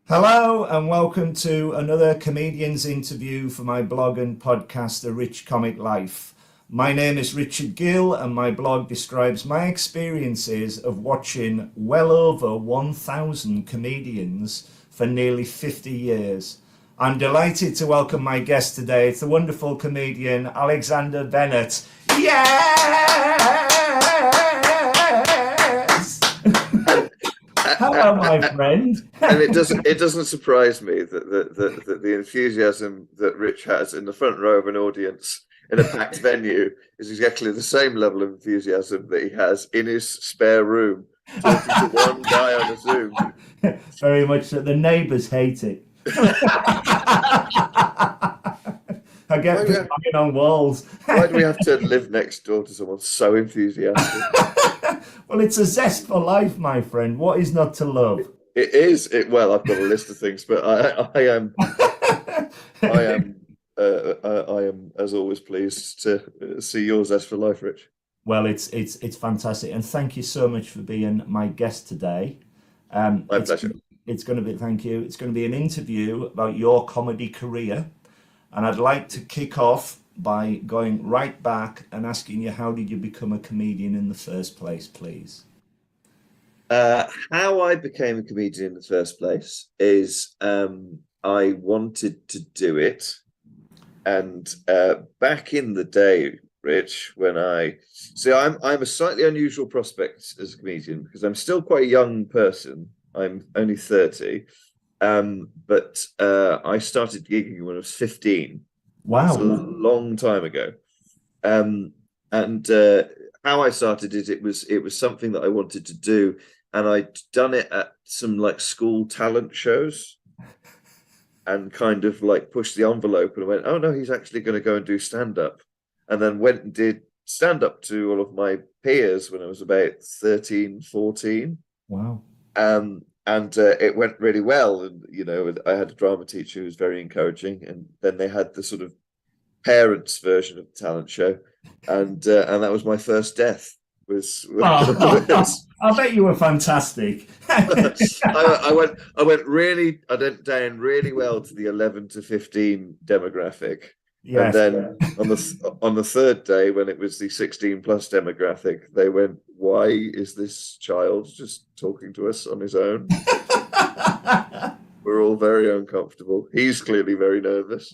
Hello and welcome to another comedian's interview for my blog and podcast, The Rich Comic Life. My name is Richard Gill and my blog describes my experiences of watching well over 1,000 comedians for nearly 50 years. I'm delighted to welcome my guest today. It's the wonderful comedian Alexander Bennett. Yes! Hello, my friend. And it doesn't surprise me that the enthusiasm that Rich has in the front row of an audience in a packed venue is exactly the same level of enthusiasm that he has in his spare room talking to one guy on a Zoom. Very much so. The neighbours hate it. I get people banging on walls. Why do we have to live next door to someone so enthusiastic? Well, it's a zest for life, my friend. What is not to love? It is. Well, I've got a list of things, but I am as always pleased to see yours as for life, Rich. Well, it's fantastic, and thank you so much for being my guest today. My pleasure. It's going to be thank you. It's going to be an interview about your comedy career, and I'd like to kick off by going right back and asking you, how did you become a comedian in the first place, please? How I became a comedian in the first place is I wanted to do it. And back in the day, Rich, I'm a slightly unusual prospect as a comedian because I'm still quite a young person. I'm only 30. But I started gigging when I was 15. Wow. It's a long time ago. And how I started it was something that I wanted to do, and I'd done it at some like school talent shows, and kind of like pushed the envelope and went, oh no, he's actually going to go and do stand up, and then went and did stand up to all of my peers when I was about 13, 14. Wow. And it went really well, and I had a drama teacher who was very encouraging, and then they had the sort of parents version of the talent show, and that was my first death. I bet you were fantastic. I went down really well to the 11 to 15 demographic. Yes. And then on the third day, when it was the 16 plus demographic, they went, why is this child just talking to us on his own? We're all very uncomfortable. He's clearly very nervous.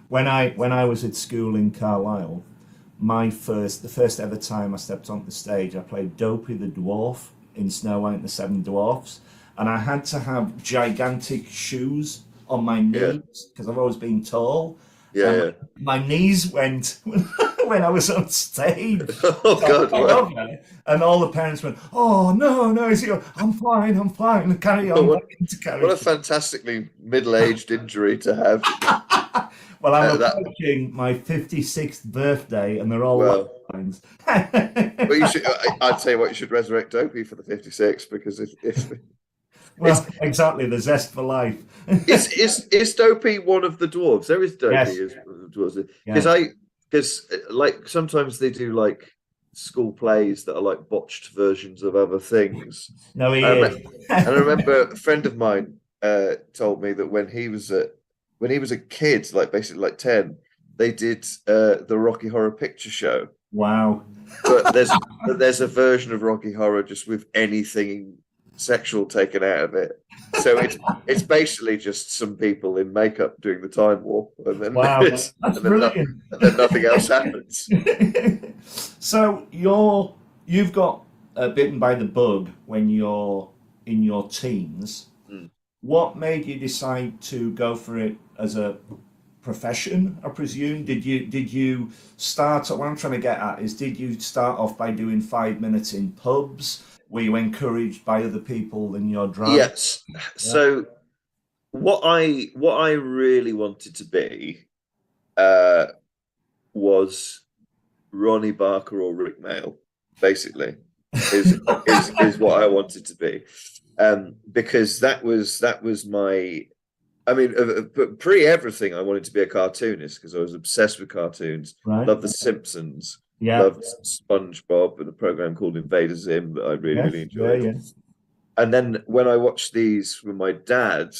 When I was at school in Carlisle, the first ever time I stepped on the stage, I played Dopey the Dwarf in Snow White and the Seven Dwarfs, and I had to have gigantic shoes on my knees because I've always been tall. Yeah. My knees went when I was on stage. Oh God! And all the parents went, "Oh no!" I'm fine. Carry on. What a fantastically middle-aged injury to have. Well, I'm approaching my 56th birthday, and they're all lines. But I'd say you should resurrect Dopey for the 56, because if well, exactly, the zest for life. is Dopey one of the dwarves? There is Dopey as one of the dwarves. Because like sometimes they do like school plays that are like botched versions of other things. No, he is. And I remember a friend of mine told me that when he was a kid, like basically like 10, they did the Rocky Horror Picture Show. Wow. But there's a version of Rocky Horror just with anything sexual taken out of it. So it's basically just some people in makeup doing the time warp, and then that's brilliant. And then nothing else happens. So you've got bitten by the bug when you're in your teens. What made you decide to go for it as a profession, I presume? Did you start, what I'm trying to get at is, did you start off by doing 5 minutes in pubs? Were you encouraged by other people in your drive? Yes. Yeah. So what I really wanted to be was Ronnie Barker or Rick Mail, basically, is what I wanted to be. Because that was my, I mean, but pre everything, I wanted to be a cartoonist because I was obsessed with cartoons. Right. Loved The Simpsons. Yeah. Loved SpongeBob and a program called Invader Zim that I really enjoyed. And then when I watched these with my dad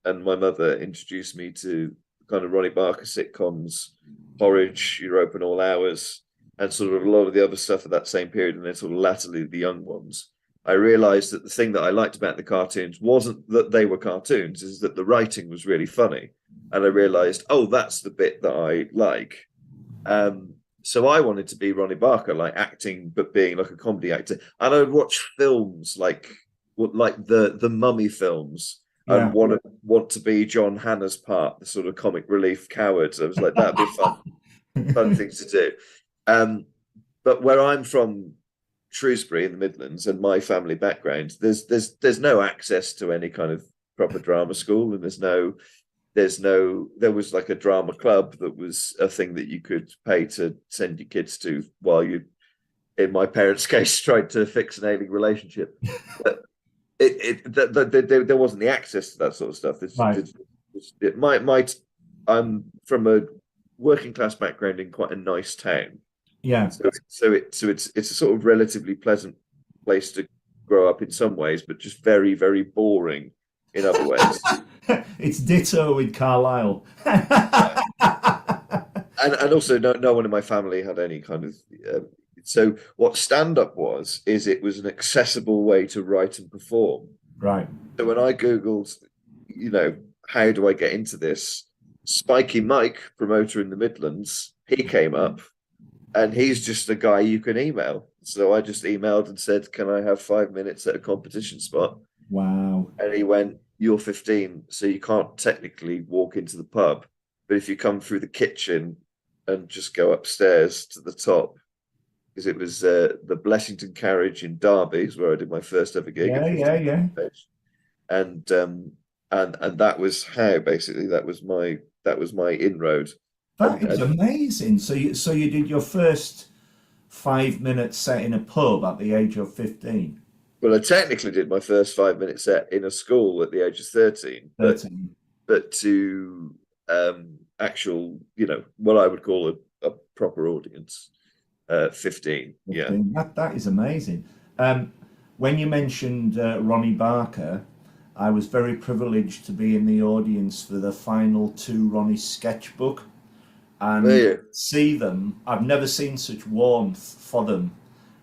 and my mother introduced me to kind of Ronnie Barker sitcoms, Porridge, Europe and All Hours, and sort of a lot of the other stuff of that same period, and then sort of latterly the young ones, I realized that the thing that I liked about the cartoons wasn't that they were cartoons, is that the writing was really funny. And I realized, oh, that's the bit that I like. So I wanted to be Ronnie Barker, like acting, but being like a comedy actor. And I would watch films like the Mummy films and want to be John Hanna's part, the sort of comic relief coward. I was like, that'd be fun thing to do. But where I'm from, Shrewsbury in the Midlands, and my family background, there's no access to any kind of proper drama school, and there was like a drama club that was a thing that you could pay to send your kids to while you, in my parents' case, tried to fix an ailing relationship. But there wasn't the access to that sort of stuff. I'm from a working class background in quite a nice town. Yeah. So it's a sort of relatively pleasant place to grow up in some ways, but just very, very boring in other ways. It's ditto with Carlisle. And also no one in my family had any kind of so what stand-up is it was an accessible way to write and perform. Right. So when I Googled, how do I get into this? Spiky Mike, promoter in the Midlands, he came up, and he's just a guy you can email. So I just emailed and said, can I have 5 minutes at a competition spot? Wow. And he went, you're 15, so you can't technically walk into the pub. But if you come through the kitchen and just go upstairs to the top, because it was the Blessington Carriage in Derby, is where I did my first ever gig. Yeah. And that was how basically that was my inroad. That is amazing. So you did your first 5 minute set in a pub at the age of 15. Well, I technically did my first 5 minute set in a school at the age of 13. But to actual, what I would call a proper audience, 15. Yeah. That is amazing. When you mentioned Ronnie Barker, I was very privileged to be in the audience for the final 2 Ronnie sketchbook and see them. I've never seen such warmth for them.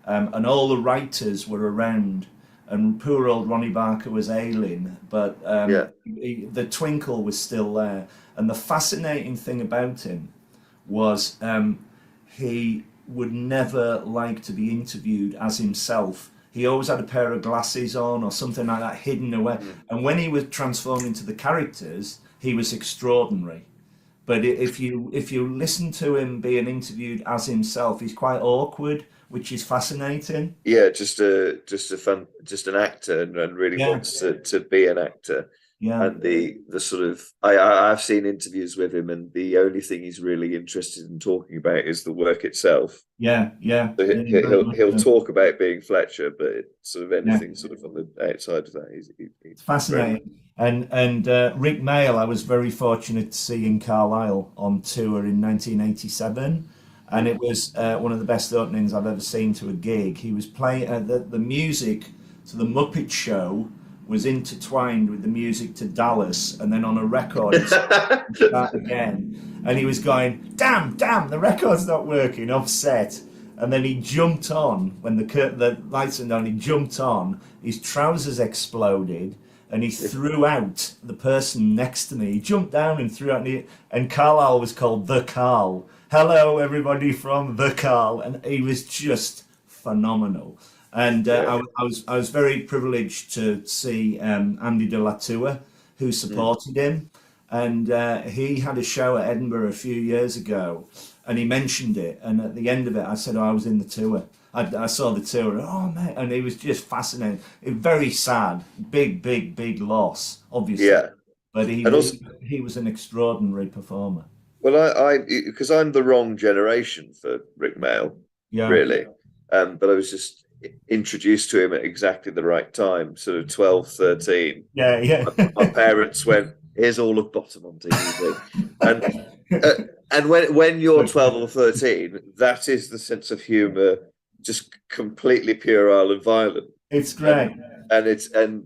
And all the writers were around, and poor old Ronnie Barker was ailing, but the twinkle was still there. And the fascinating thing about him was he would never like to be interviewed as himself. He always had a pair of glasses on or something like that hidden away. And when he was transformed into the characters, he was extraordinary. But if you listen to him being interviewed as himself, he's quite awkward, which is fascinating. Yeah, just an actor and really wants to be an actor. Yeah. And the sort of I've seen interviews with him, and the only thing he's really interested in talking about is the work itself. Yeah. So he'll talk about being Fletcher, but sort of anything sort of on the outside of that, he's fascinating. And Rick Mail, I was very fortunate to see in Carlisle on tour in 1987. And it was one of the best openings I've ever seen to a gig. He was playing the music to the Muppet Show was intertwined with the music to Dallas, and then on a record that again, and he was going, damn, the record's not working, upset. And then he jumped on when the lights went down. He jumped on, his trousers exploded, and he threw out the person next to me. He jumped down and threw out, and Carlisle was called The Carl. Hello, everybody from The Carl, and he was just phenomenal. And I was very privileged to see Andy de la Tour, who supported him, and he had a show at Edinburgh a few years ago, and he mentioned it. And at the end of it, I said, I was in the tour. I saw the tour. Oh man! And it was just fascinating. Very sad, big loss, obviously. Yeah. But he was an extraordinary performer. Well, I because I'm the wrong generation for Rick Mail, really. But I was just introduced to him at exactly the right time, sort of 12, 13. Yeah. My parents went, here's all of Bottom on TV. And when you're 12 or 13, that is the sense of humour, just completely puerile and violent. It's great.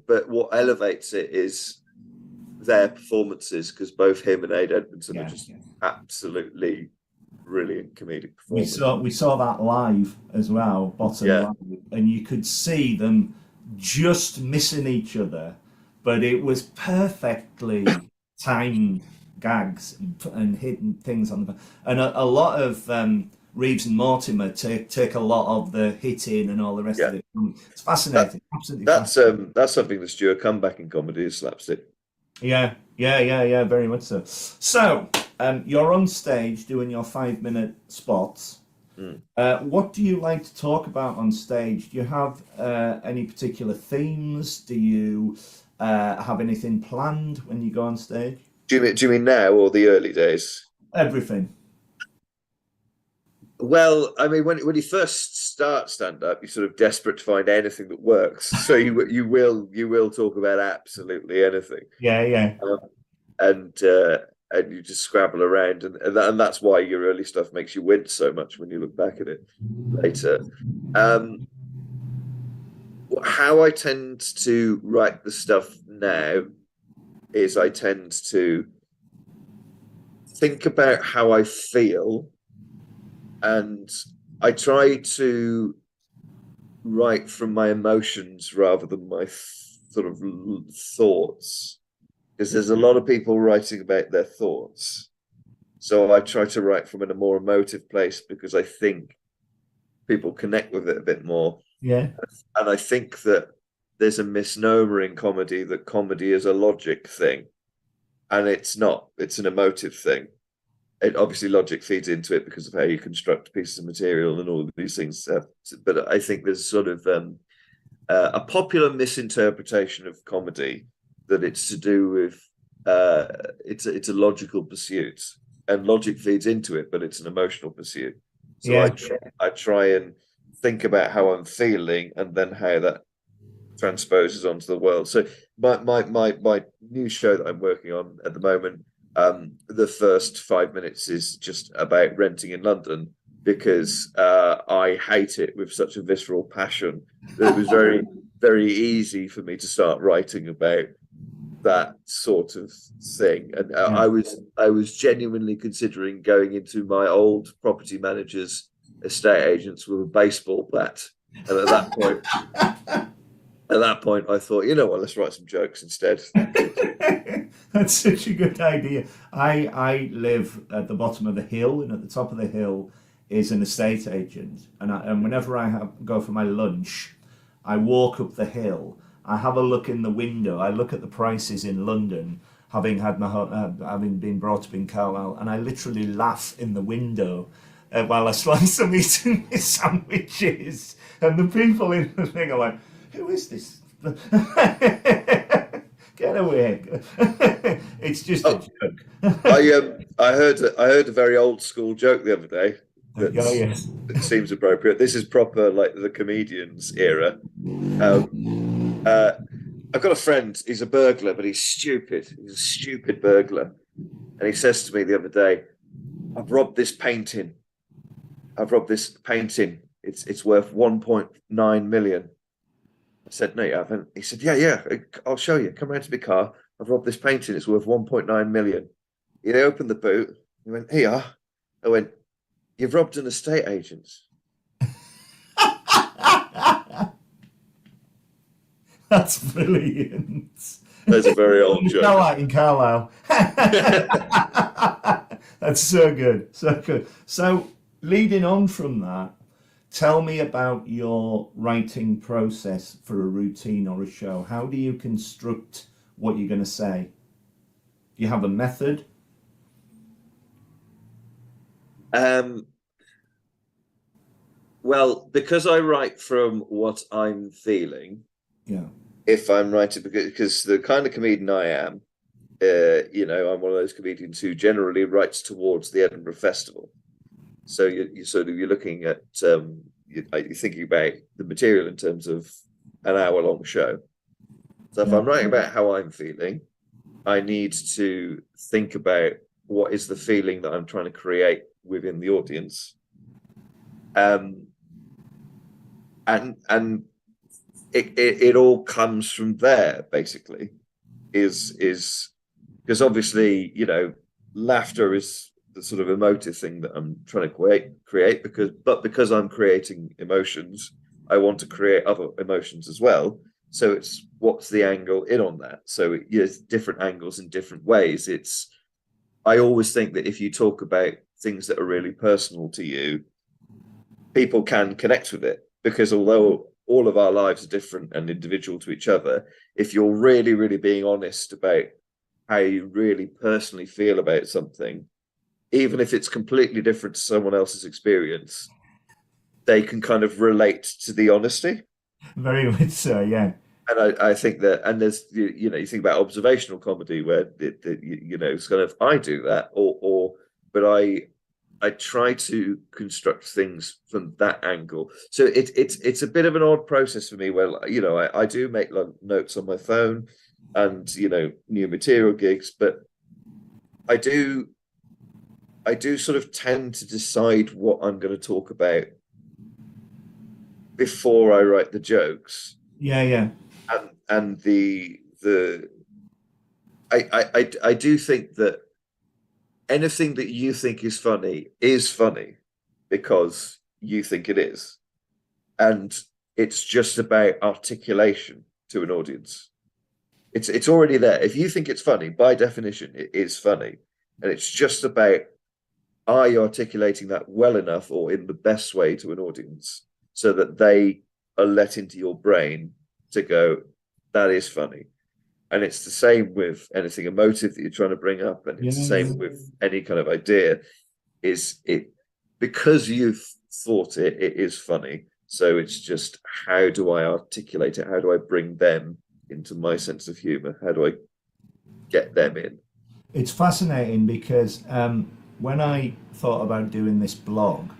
but what elevates it is their performances, because both him and Aid Edmondson are just absolutely brilliant comedic performers. We saw that live as well, bottom live, and you could see them just missing each other, but it was perfectly timed gags and hitting things on the and a lot of Reeves and Mortimer take a lot of the hitting and all the rest of it. It's fascinating, absolutely fascinating. That's something that's due a comeback in comedy, is slapstick. Yeah, very much so. So, you're on stage doing your 5-minute spots. What do you like to talk about on stage? Do you have any particular themes? Do you have anything planned when you go on stage? Do you mean now or the early days? Everything. Well, I mean, when you first start stand up, you're sort of desperate to find anything that works. So you will talk about absolutely anything. Yeah. And you just scrabble around, and that's why your early stuff makes you wince so much when you look back at it later. How I tend to write the stuff now is I tend to think about how I feel, and I try to write from my emotions rather than my sort of thoughts, because there's a lot of people writing about their thoughts. So I try to write from a more emotive place because I think people connect with it a bit more. Yeah. And I think that there's a misnomer in comedy that comedy is a logic thing. And it's not. It's an emotive thing. It obviously logic feeds into it because of how you construct pieces of material and all of these things. But I think there's sort of a popular misinterpretation of comedy that it's to do with it's a logical pursuit, and logic feeds into it, but it's an emotional pursuit. So I try and think about how I'm feeling and then how that transposes onto the world. So my new show that I'm working on at the moment, the first 5 minutes is just about renting in London, because I hate it with such a visceral passion that it was very, very easy for me to start writing about that sort of thing. And I was genuinely considering going into my old property manager's estate agents with a baseball bat. And at that point, I thought, you know what, let's write some jokes instead. That's such a good idea. I live at the bottom of the hill, and at the top of the hill is an estate agent. And whenever I go for my lunch, I walk up the hill. I have a look in the window. I look at the prices in London, having been brought up in Carlisle, and I literally laugh in the window while I slice them eating my sandwiches. And the people in the thing are like, "Who is this? Get away!" It's just a joke. I heard a very old school joke the other day that seems appropriate. This is proper like the comedians era. I've got a friend, he's a burglar, but he's stupid. He's a stupid burglar. And he says to me the other day, I've robbed this painting. It's worth 1.9 million. I said, no, you haven't. He said, yeah, I'll show you. Come round to my car. I've robbed this painting. It's worth 1.9 million. He opened the boot. He went, here. I went, you've robbed an estate agent. That's brilliant. That's a very old joke. In Carlisle. That's so good. So good. So leading on from that, tell me about your writing process for a routine or a show. How do you construct what you're going to say? Do you have a method? Well, because I write from what I'm feeling. Yeah. If I'm writing, because the kind of comedian I am, I'm one of those comedians who generally writes towards the Edinburgh Festival. So you're looking at you're thinking about the material in terms of an hour-long show. So if I'm writing about how I'm feeling, I need to think about what is the feeling that I'm trying to create within the audience. And it all comes from there, basically. Is because obviously, laughter is the sort of emotive thing that I'm trying to create because I'm creating emotions, I want to create other emotions as well. So it's what's the angle in on that. So there's different angles in different ways. I always think that if you talk about things that are really personal to you, people can connect with it, because although all of our lives are different and individual to each other, if you're really, really being honest about how you really personally feel about something, even if it's completely different to someone else's experience, they can kind of relate to the honesty. Very much so, yeah. And I think that, and there's, you think about observational comedy where it's kind of, I do that, but I try to construct things from that angle. So it's a bit of an odd process for me where, I do make notes on my phone and, new material gigs, but I do sort of tend to decide what I'm going to talk about before I write the jokes. Yeah, yeah. And I do think that anything that you think is funny because you think it is. And it's just about articulation to an audience. It's already there. If you think it's funny, by definition, it is funny. And it's just about, are you articulating that well enough or in the best way to an audience so that they are let into your brain to go, that is funny. And it's the same with anything emotive that you're trying to bring up, and it's the same with any kind of idea. Is it because you've thought it is funny? So it's just, how do I articulate it? How do I bring them into my sense of humor? How do I get them in? It's fascinating because when I thought about doing this blog,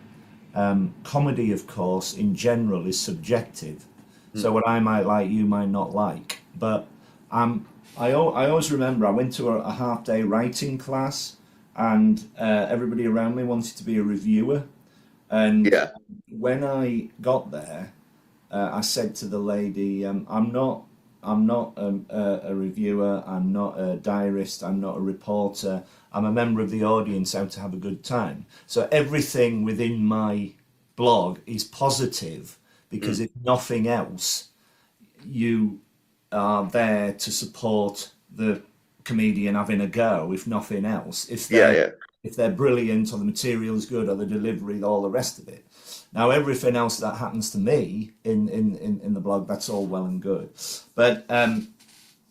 comedy, of course, in general is subjective. So what I might like, you might not like. But I always remember I went to a half-day writing class, and everybody around me wanted to be a reviewer. And when I got there, I said to the lady, I'm not a reviewer, I'm not a diarist, I'm not a reporter, I'm a member of the audience out to have a good time. So everything within my blog is positive, because if nothing else, you are there to support the comedian having a go, if nothing else. If they're brilliant, or the material is good, or the delivery, all the rest of it. Now, everything else that happens to me in the blog, that's all well and good. But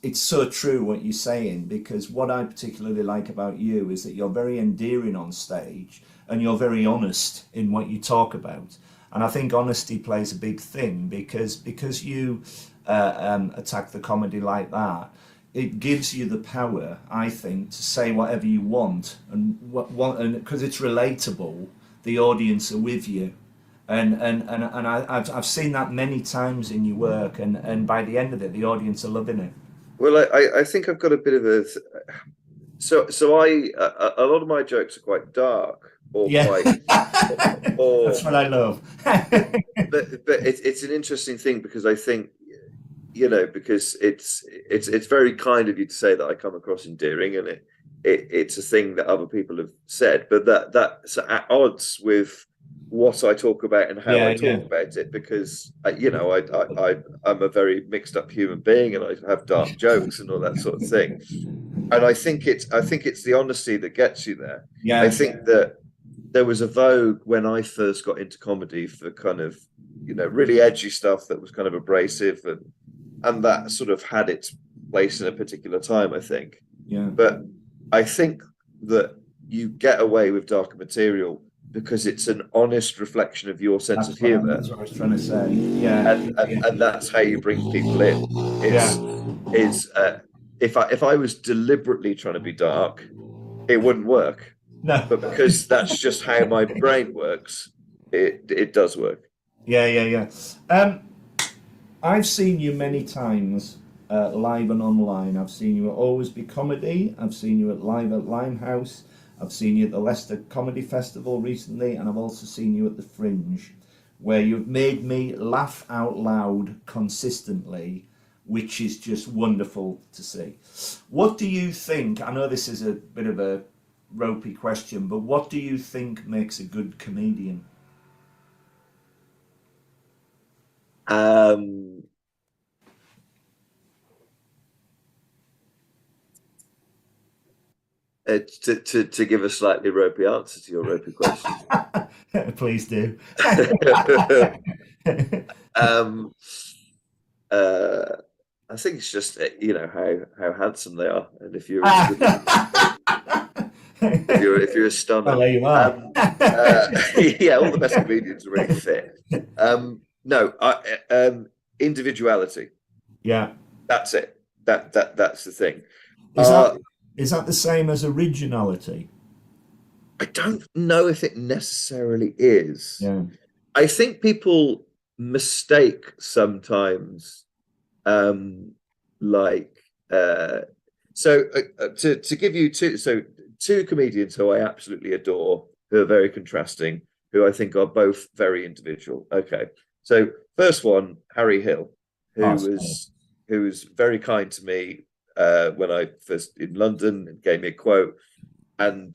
it's so true what you're saying, because what I particularly like about you is that you're very endearing on stage, and you're very honest in what you talk about. And I think honesty plays a big thing, because you attack the comedy like that. It gives you the power, I think, to say whatever you want, and because it's relatable, the audience are with you. And I've seen that many times in your work, and by the end of it, the audience are loving it. Well, I think I've got a bit of a a lot of my jokes are quite dark, or quite, or that's what I love. but it's an interesting thing, because I think, because it's very kind of you to say that I come across endearing, and it's a thing that other people have said, but that's at odds with what I talk about and how I talk about it, because I'm a very mixed up human being, and I have dark jokes and all that sort of thing. And I think it's the honesty that gets you there. I think that there was a vogue when I first got into comedy for kind of, really edgy stuff that was kind of abrasive, and that sort of had its place in a particular time, I think. But I think that you get away with darker material because it's an honest reflection of your sense of humor. That's what I was trying to say. And that's how you bring people in. If I was deliberately trying to be dark, it wouldn't work. No. But because that's just how my brain works, it does work. Yeah. I've seen you many times, live and online. I've seen you at Always Be Comedy. I've seen you live at Limehouse. I've seen you at the Leicester Comedy Festival recently, and I've also seen you at the Fringe. where you've made me laugh out loud consistently, which is just wonderful to see. What do you think? I know this is a bit of a ropey question, but what do you think makes a good comedian? Um, to give a slightly ropey answer to your ropey question. Please do. um, I think it's just how handsome they are, and if you're if you're a stunner, Well, there you are. yeah, all the best comedians are really fit. No, individuality. Yeah. That's it. That's the thing. Is that is that the same as originality? I don't know if it necessarily is. Yeah. I think people mistake sometimes, um, like to give you two comedians who I absolutely adore, who are very contrasting, who I think are both very individual. Okay, so first one, Harry Hill, Oh, who was very kind to me when I first in London and gave me a quote, and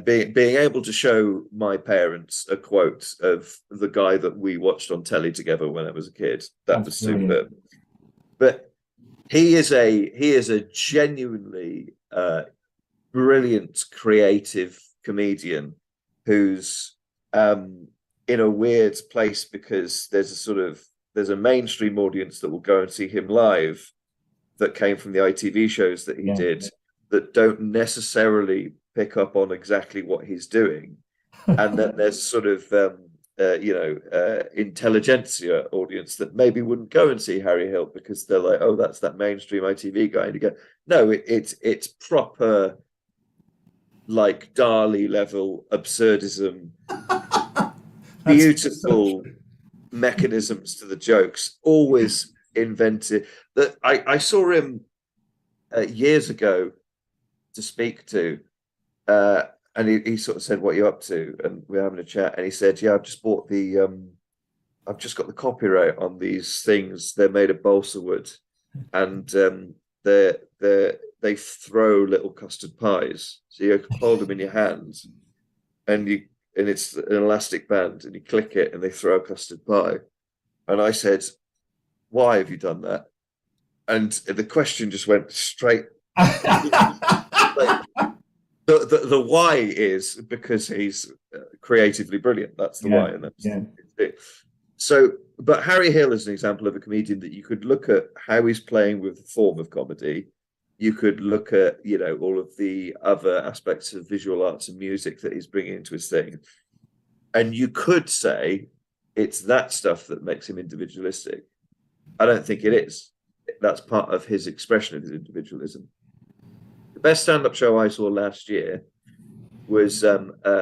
being able to show my parents a quote of the guy that we watched on telly together when I was a kid, that was superb. But he is a genuinely brilliant creative comedian who's in a weird place because there's a mainstream audience that will go and see him live that came from the ITV shows that he did that don't necessarily pick up on exactly what he's doing. And then there's sort of intelligentsia audience that maybe wouldn't go and see Harry Hill because they're like, oh, that's that mainstream ITV guy. And you go, no, it's proper like Dali level absurdism, beautiful mechanisms to the jokes, always invented. That I saw him years ago to speak to, and he sort of said, "What are you up to?" And we were having a chat, and he said, "Yeah, I've just got the copyright on these things. They're made of balsa wood, and they throw little custard pies. So you hold them in your hands, and it's an elastic band, and you click it, and they throw a custard pie." And I said, "Why have you done that?" And the question just went straight. Like, the why is because he's creatively brilliant. That's the why, and that's it. So, but Harry Hill is an example of a comedian that you could look at how he's playing with the form of comedy. You could look at all of the other aspects of visual arts and music that he's bringing into his thing, and you could say it's that stuff that makes him individualistic. I don't think it is. That's part of his expression of his individualism. The best stand-up show I saw last year was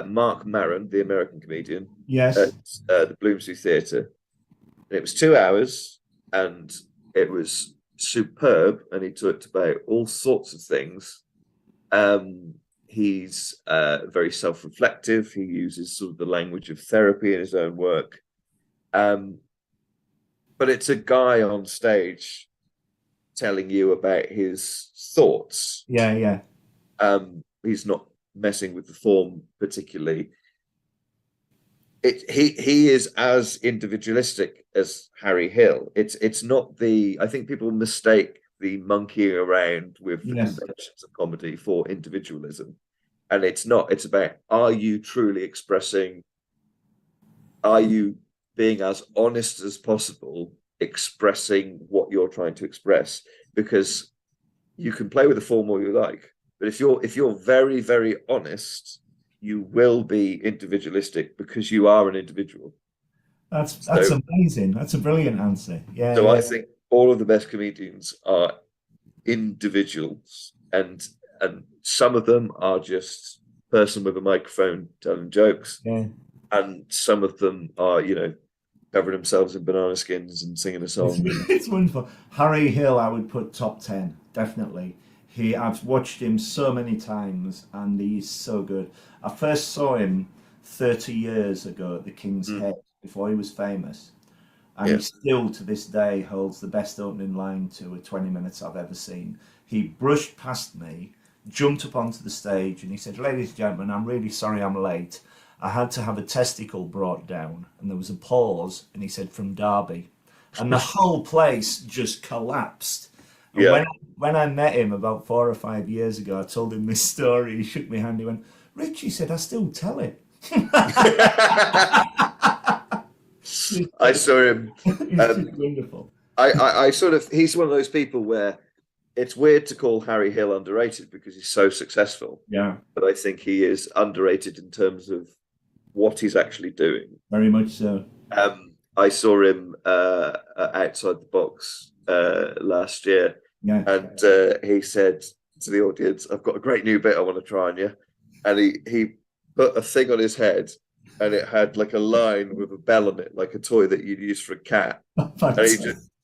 Mark Maron, the American comedian, yes, at the Bloomsbury Theatre. And it was 2 hours, and it was superb. And he talked about all sorts of things. He's very self-reflective. He uses sort of the language of therapy in his own work. But it's a guy on stage telling you about his thoughts. Yeah. He's not messing with the form particularly. He is as individualistic as Harry Hill. It's not I think people mistake the monkeying around with the conventions of comedy for individualism. And it's not. It's about, are you truly expressing, are you being as honest as possible, expressing what you're trying to express? Because you can play with the form all you like, but if you're very, very honest, you will be individualistic because you are an individual. That's amazing. That's a brilliant answer. Yeah. So I think all of the best comedians are individuals, and some of them are just person with a microphone telling jokes, and some of them are covering themselves in banana skins and singing a song. It's wonderful. Harry Hill, I would put top 10, definitely. I've watched him so many times, and he's so good. I first saw him 30 years ago at the King's Head, before he was famous. And he still, to this day, holds the best opening line to a 20 minutes I've ever seen. He brushed past me, jumped up onto the stage, and he said, "Ladies and gentlemen, I'm really sorry I'm late. I had to have a testicle brought down." And there was a pause, and he said, "From Derby." And the whole place just collapsed. And when I met him about 4 or 5 years ago, I told him this story. He shook my hand. He went, "Rich," he said, "I still tell it." I saw him. It's wonderful. I sort of, he's one of those people where it's weird to call Harry Hill underrated because he's so successful. Yeah. But I think he is underrated in terms of what he's actually doing. Very much so. I saw him outside the box last year, and he said to the audience, "I've got a great new bit I want to try on you," and he put a thing on his head, and it had like a line with a bell on it, like a toy that you'd use for a cat, and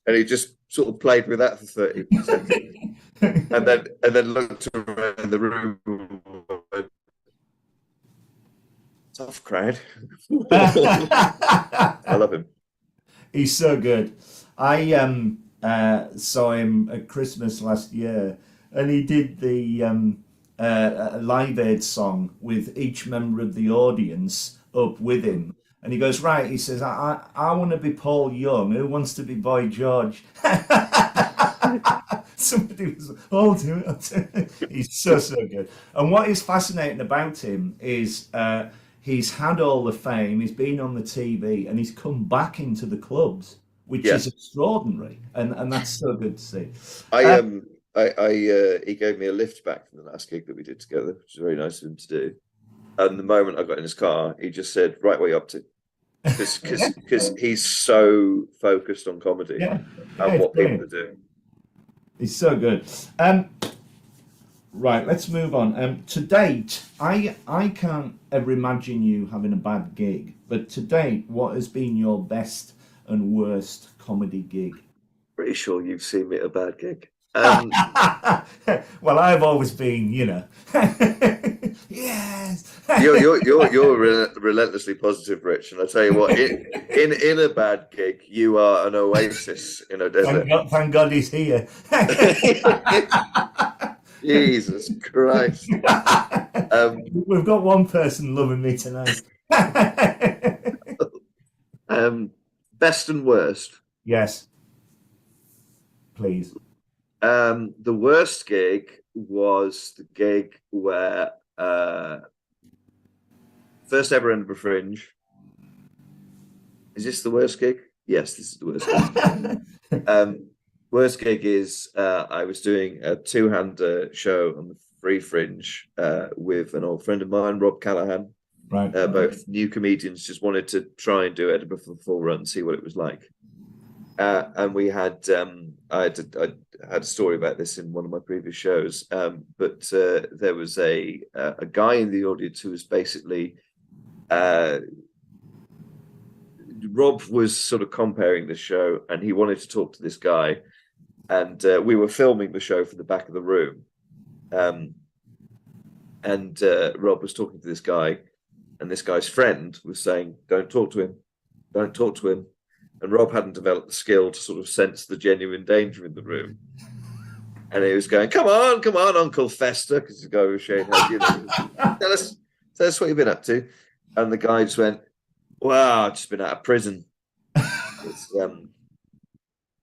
he just sort of played with that for 30 seconds, and then looked around the room. Tough crowd. I love him. He's so good. I saw him at Christmas last year, and he did the Live Aid song with each member of the audience up with him. And he goes, "Right," he says, I want to be Paul Young. Who wants to be Boy George?" Somebody was, "Oh, he's so good." And what is fascinating about him is he's had all the fame, he's been on the TV, and he's come back into the clubs, which is extraordinary, and that's so good to see. He gave me a lift back from the last gig that we did together, which was very nice of him to do. And the moment I got in his car, he just said, "Right, where you up to?" Because he's so focused on comedy and what people are doing. He's so good. Right, let's move on. To date, I can't ever imagine you having a bad gig, but to date, what has been your best and worst comedy gig? Pretty sure you've seen me at a bad gig. Well, I've always been, yes. You're relentlessly positive, Rich, and I tell you what, in a bad gig, you are an oasis in a desert. Thank God he's here. Jesus Christ. We've got one person loving me tonight. Best and worst. Yes. Please. The worst gig was the gig where first ever Edinburgh Fringe. Is this the worst gig? Yes, this is the worst gig. Worst gig is I was doing a two-hander show on the Free Fringe with an old friend of mine, Rob Callahan. Right. Both new comedians, just wanted to try and do Edinburgh for the full run, see what it was like. And we had I had a story about this in one of my previous shows, but there was a guy in the audience who was basically Rob was sort of comparing the show, and he wanted to talk to this guy, and we were filming the show from the back of the room, and Rob was talking to this guy, and this guy's friend was saying, "Don't talk to him, don't talk to him." And Rob hadn't developed the skill to sort of sense the genuine danger in the room. And he was going, come on, Uncle Fester," because the guy was shaking head, tell us what you've been up to. And the guy just went, "Well, I've just been out of prison."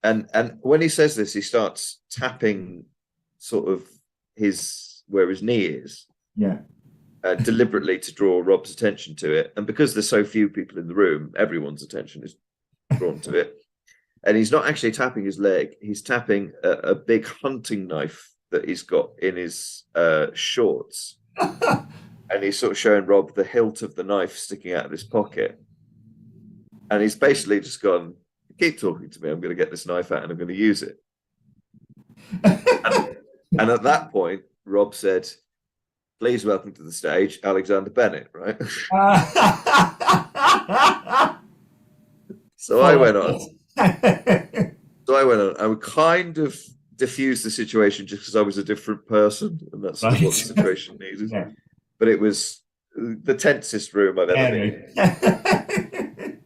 And when he says this, he starts tapping sort of where his knee is. Yeah. Deliberately to draw Rob's attention to it. And because there's so few people in the room, everyone's attention is drawn to it. And he's not actually tapping his leg, he's tapping a big hunting knife that he's got in his shorts. And he's sort of showing Rob the hilt of the knife sticking out of his pocket. And he's basically just gone, "Keep talking to me, I'm going to get this knife out and I'm going to use it." And at that point, Rob said, "Please welcome to the stage, Alexander Bennett," right? So I went on. I would kind of diffuse the situation just because I was a different person, and that's what the situation needed. Yeah. But it was the tensest room I've ever been in.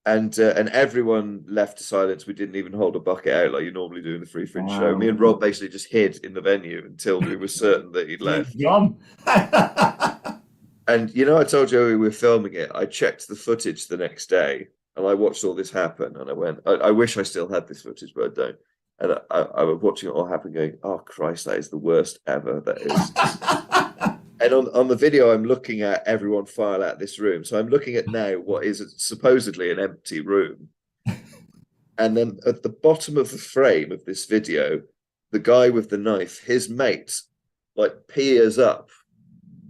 And everyone left to silence. We didn't even hold a bucket out like you normally do in the Free Fringe show. Wow. Me and Rob basically just hid in the venue until we were certain that he'd left. And I told you we were filming it. I checked the footage the next day, and I watched all this happen. And I went, I wish I still had this footage, but I don't. And I was watching it all happen, going, "Oh Christ, that is the worst ever. That is." And on the video, I'm looking at everyone file out this room. So I'm looking at now what is supposedly an empty room. And then at the bottom of the frame of this video, the guy with the knife, his mate, like peers up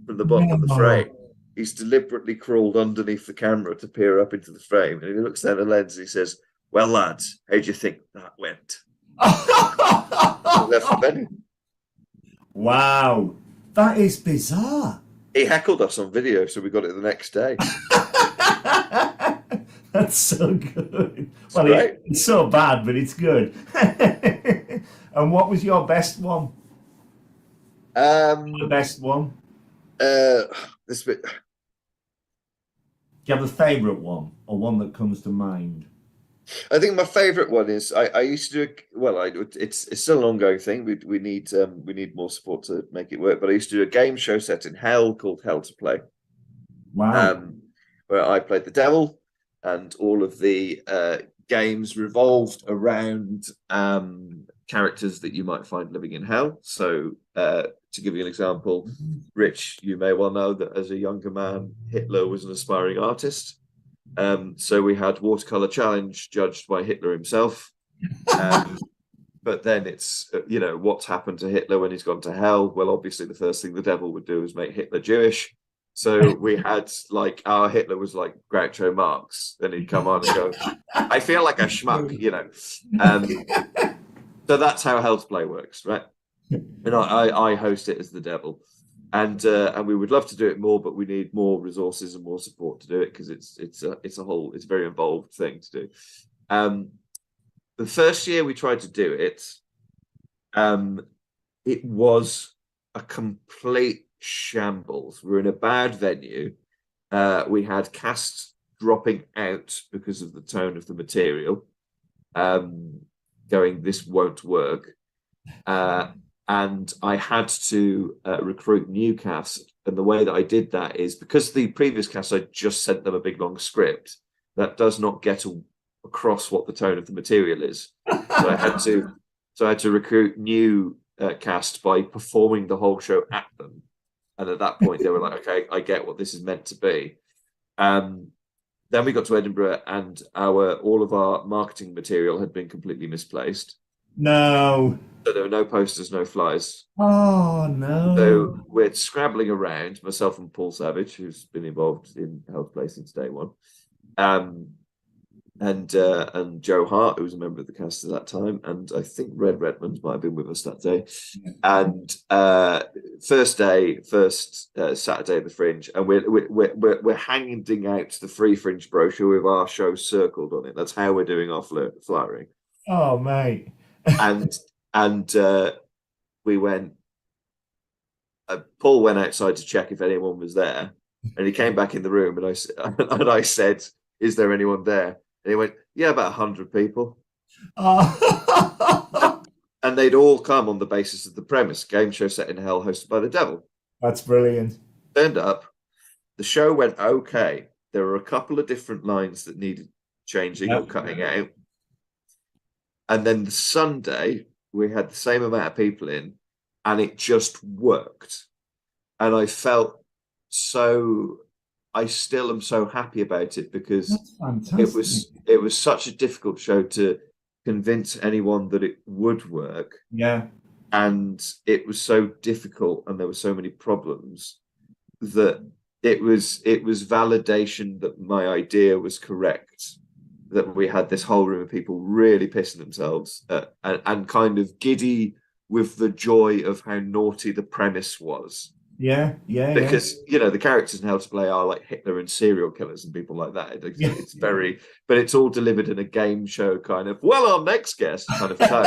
from the bottom of the frame. He's deliberately crawled underneath the camera to peer up into the frame. And he looks down the lens and he says, "Well, lads, how do you think that went?" Left the venue. Wow. That is bizarre. He heckled us on video, so we got it the next day. That's so good. Well, it's so bad, but it's good. And what was your best one? The best one? This bit. Do you have a favourite one, or one that comes to mind? I think my favourite one is I used to do it's still an ongoing thing. We need more support to make it work. But I used to do a game show set in hell called Hell to Play. Wow. Where I played the devil, and all of the games revolved around characters that you might find living in hell. So to give you an example, Rich, you may well know that as a younger man, Hitler was an aspiring artist. So we had watercolor challenge judged by Hitler himself. But then it's, what's happened to Hitler when he's gone to hell? Well, obviously the first thing the devil would do is make Hitler Jewish. So we had our Hitler was like Groucho Marx. Then he'd come on and go, "I feel like a schmuck," So that's how Hell to Play works, right? And I host it as the devil. And we would love to do it more, but we need more resources and more support to do it because it's a very involved thing to do. The first year we tried to do it, it was a complete shambles. We were in a bad venue. We had cast dropping out because of the tone of the material, going, "This won't work." And I had to recruit new cast. And the way that I did that is because the previous cast, I just sent them a big long script that does not get across what the tone of the material is. So I had to recruit new cast by performing the whole show at them. And at that point, they were like, "Okay, I get what this is meant to be." Then we got to Edinburgh, and all of our marketing material had been completely misplaced. No. So there were no posters, no flyers. Oh, no. So we're scrabbling around, myself and Paul Savage, who's been involved in Hell to Play since day one, and Joe Hart, who was a member of the cast at that time, and I think Red Redmond might have been with us that day. And first Saturday of the Fringe, and we're handing out the Free Fringe brochure with our show circled on it. That's how we're doing our flyering. Oh, mate. and we went. Paul went outside to check if anyone was there, and he came back in the room, and I said, "Is there anyone there?" And he went, "Yeah, about 100 people." Oh. And they'd all come on the basis of the premise: game show set in hell, hosted by the devil. That's brilliant. Turned up, the show went okay. There were a couple of different lines that needed changing or cutting out. And then the Sunday, we had the same amount of people in, and it just worked. And I still am so happy about it because it was such a difficult show to convince anyone that it would work. Yeah. And it was so difficult, and there were so many problems that it was validation that my idea was correct. That we had this whole room of people really pissing themselves and kind of giddy with the joy of how naughty the premise was. Yeah. Because the characters in Hell to Play are like Hitler and serial killers and people like that. It's very, but it's all delivered in a game show kind of, "Well, our next guest" kind of tone.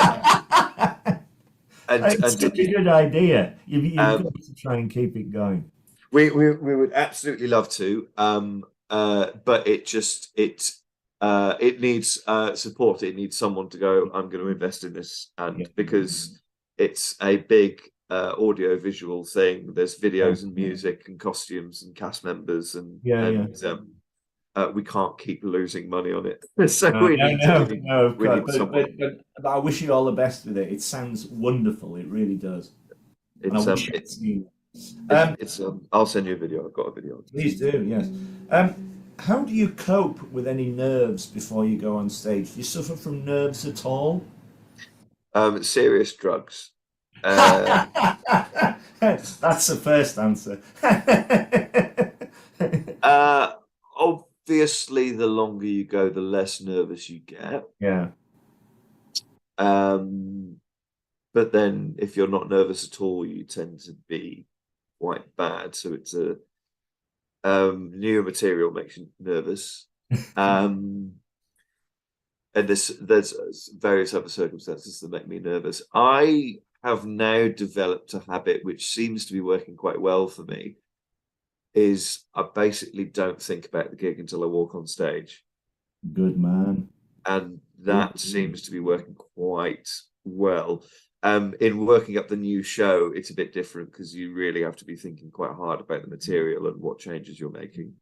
It's such a good idea. You've got to try and keep it going. We would absolutely love to. but it needs support. It needs someone to go, I'm going to invest in this, and because it's a big audio visual thing, there's videos and music and costumes and cast members, and we can't keep losing money on it. So we need someone. But I wish you all the best with it. It sounds wonderful. It really does. And I wish you'd seen it. I'll send you a video. I've got a video. Please do, yes. How do you cope with any nerves before you go on stage? Do you suffer from nerves at all? Serious drugs. That's the first answer. Obviously, the longer you go, the less nervous you get. Yeah. But then if you're not nervous at all, you tend to be quite bad. So it's new material makes you nervous. And there's various other circumstances that make me nervous. I have now developed a habit which seems to be working quite well for me, is I basically don't think about the gig until I walk on stage. Good man. And that seems to be working quite well. In working up the new show, it's a bit different because you really have to be thinking quite hard about the material and what changes you're making.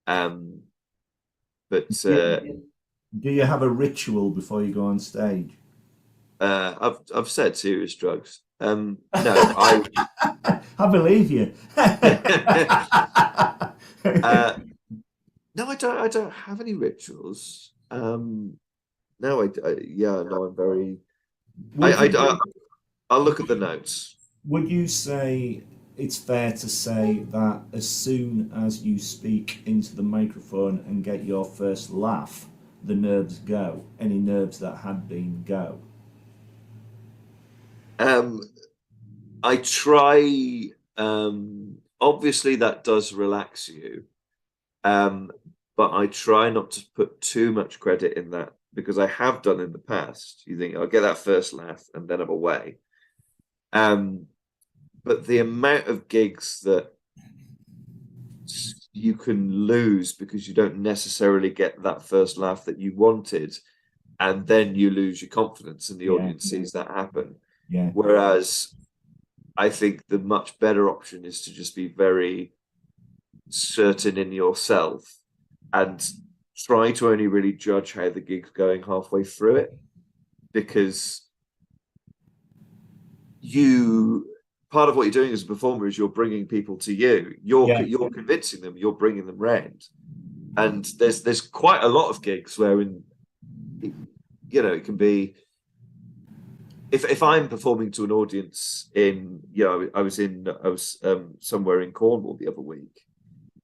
But do you have a ritual before you go on stage? I've said serious drugs. No, I believe you. No, I don't have any rituals. No, I'm very. I'll look at the notes. Would you say it's fair to say that as soon as you speak into the microphone and get your first laugh, the nerves go? Any nerves that had been go? I try. Obviously, that does relax you, but I try not to put too much credit in that, because I have done in the past. You think I'll get that first laugh and then I'm away. But the amount of gigs that you can lose because you don't necessarily get that first laugh that you wanted, and then you lose your confidence and the audience sees that happen. Yeah. Whereas I think the much better option is to just be very certain in yourself and try to only really judge how the gig's going halfway through it, because part of what you're doing as a performer is you're bringing people to you. You're convincing them. You're bringing them round. And there's quite a lot of gigs where it can be. If I'm performing to an audience I was somewhere in Cornwall the other week,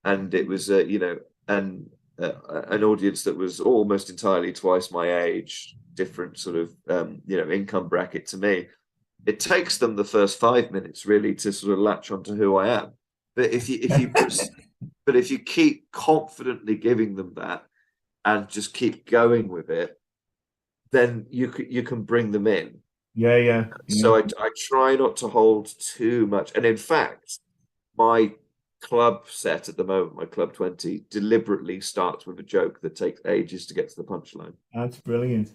and it was an audience that was almost entirely twice my age, different sort of income bracket to me. It takes them the first 5 minutes really to sort of latch onto who I am. But if you keep confidently giving them that and just keep going with it, then you can bring them in. Yeah. So I try not to hold too much. And in fact, my club set at the moment, my Club 20, deliberately starts with a joke that takes ages to get to the punchline. That's brilliant.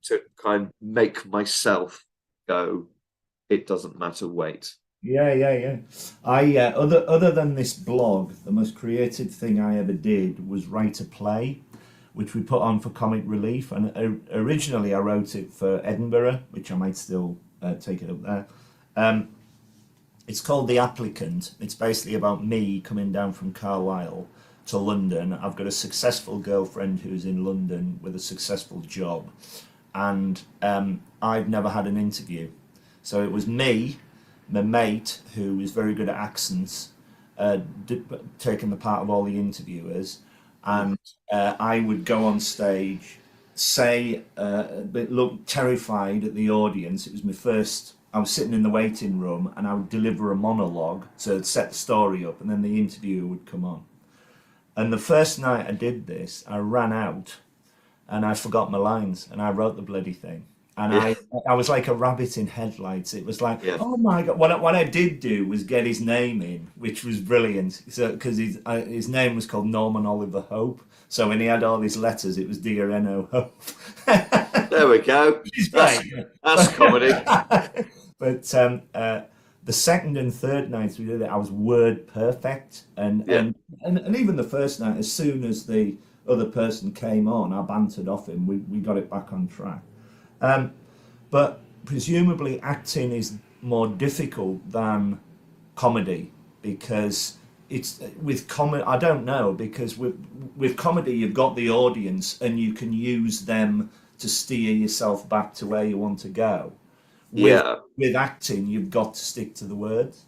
To kind of make myself go, it doesn't matter, wait. Yeah. I other than this blog, the most creative thing I ever did was write a play, which we put on for Comic Relief. And originally I wrote it for Edinburgh, which I might still take it up there. It's called The Applicant. It's basically about me coming down from Carlisle to London. I've got a successful girlfriend who's in London with a successful job, and I've never had an interview. So it was me, my mate, who is very good at accents, taking the part of all the interviewers, and I would go on stage, look terrified at the audience. It was my first. I was sitting in the waiting room, and I would deliver a monologue to set the story up, and then the interviewer would come on. And the first night I did this, I ran out, and I forgot my lines, and I wrote the bloody thing. And I was like a rabbit in headlights. It was like, Yeah. oh my God. What I did do was get his name in, which was brilliant. So, because his name was called Norman Oliver Hope. So when he had all these letters, it was Dear N.O. Hope. There we go. Which is That's comedy. But the second and third nights we did it, I was word perfect. And even the first night, as soon as the other person came on, I bantered off him. We got it back on track. But presumably acting is more difficult than comedy because it's with comedy. I don't know, because with comedy you've got the audience and you can use them to steer yourself back to where you want to go. With acting, you've got to stick to the words.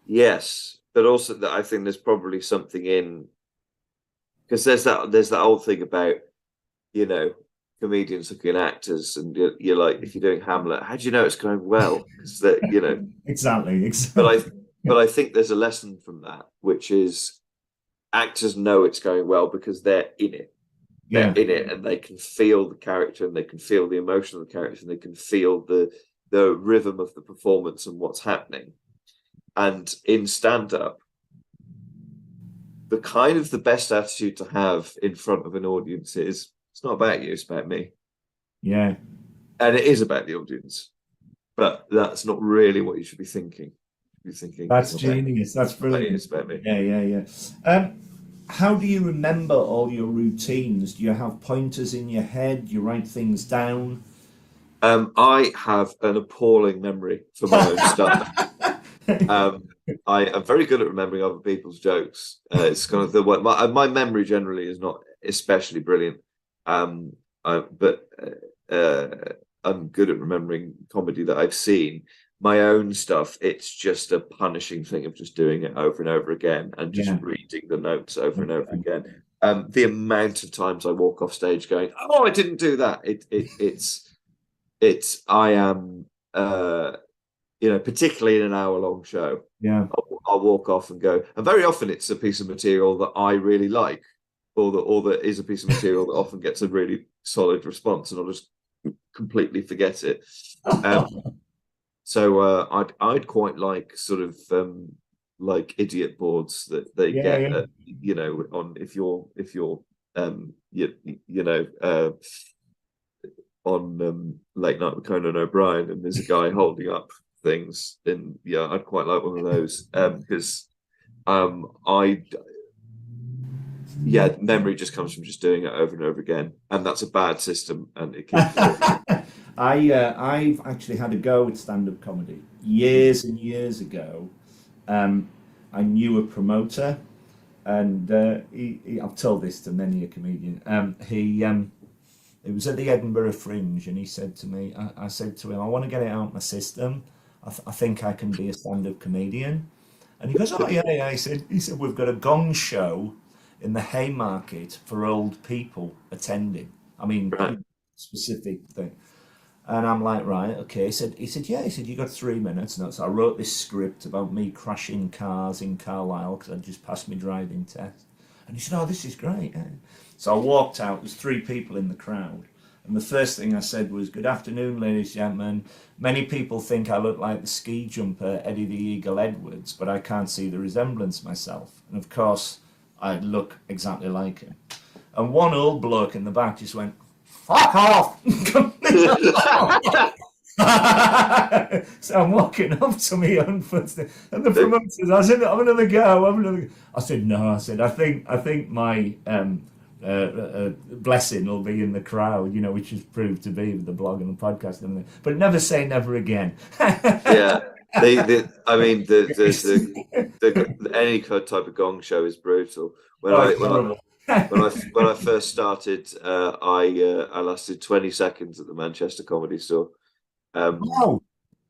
Yes, but also that I think there's probably something in, because there's that old thing about, you know, comedians looking at actors, and you're like, if you're doing Hamlet, how do you know it's going well? Because that, you know, exactly. But I think there's a lesson from that, which is actors know it's going well because they're in it. They're in it, and they can feel the character, and they can feel the emotion of the character, and they can feel the rhythm of the performance and what's happening. And in stand-up, the best attitude to have in front of an audience is, it's not about you, it's about me. Yeah. And it is about the audience, but that's not really what you should be thinking. You're thinking, that's genius. That's brilliant. It's about me. Yeah. How do you remember all your routines? Do you have pointers in your head? Do you write things down? I have an appalling memory for my own stuff. I am very good at remembering other people's jokes. It's kind of my memory generally is not especially brilliant, but I'm good at remembering comedy that I've seen. My own stuff, it's just a punishing thing of just doing it over and over again and just reading the notes over and over again. The amount of times I walk off stage going, "Oh, I didn't do that." I am, you know, particularly in an hour-long show. Yeah, I'll walk off and go, and very often it's a piece of material that I really like, or that is a piece of material that often gets a really solid response, and I'll just completely forget it. So I'd quite like sort of like idiot boards that they get, you know, on if you're you know on Late Night with Conan O'Brien, and there's a guy holding up things, and I'd quite like one of those because memory just comes from just doing it over and over again, and that's a bad system, and it keeps I've actually had a go at stand-up comedy years and years ago. I knew a promoter, and I've told this to many a comedian. It was at the Edinburgh Fringe, and he said to me, I said to him, I want to get it out of my system. I think I can be a stand-up comedian. And he goes, oh yeah. He said we've got a gong show in the Haymarket for old people attending. I mean, specific thing. And I'm like, right, okay. He said, you got 3 minutes. And so I wrote this script about me crashing cars in Carlisle because I'd just passed my driving test. And he said, oh, this is great. So I walked out. There's 3 people in the crowd. And the first thing I said was, good afternoon, ladies and gentlemen. Many people think I look like the ski jumper Eddie the Eagle Edwards, but I can't see the resemblance myself. And of course, I look exactly like him. And one old bloke in the back just went, fuck off! So I'm walking up to my own footsteps, and the promoter says, I said, I'm another go. I said, no, I think my blessing will be in the crowd, you know, which has proved to be with the blog and the podcast and everything. But never say never again. I mean, any type of gong show is brutal. When I first started, I lasted 20 seconds at the Manchester Comedy Store. Wow.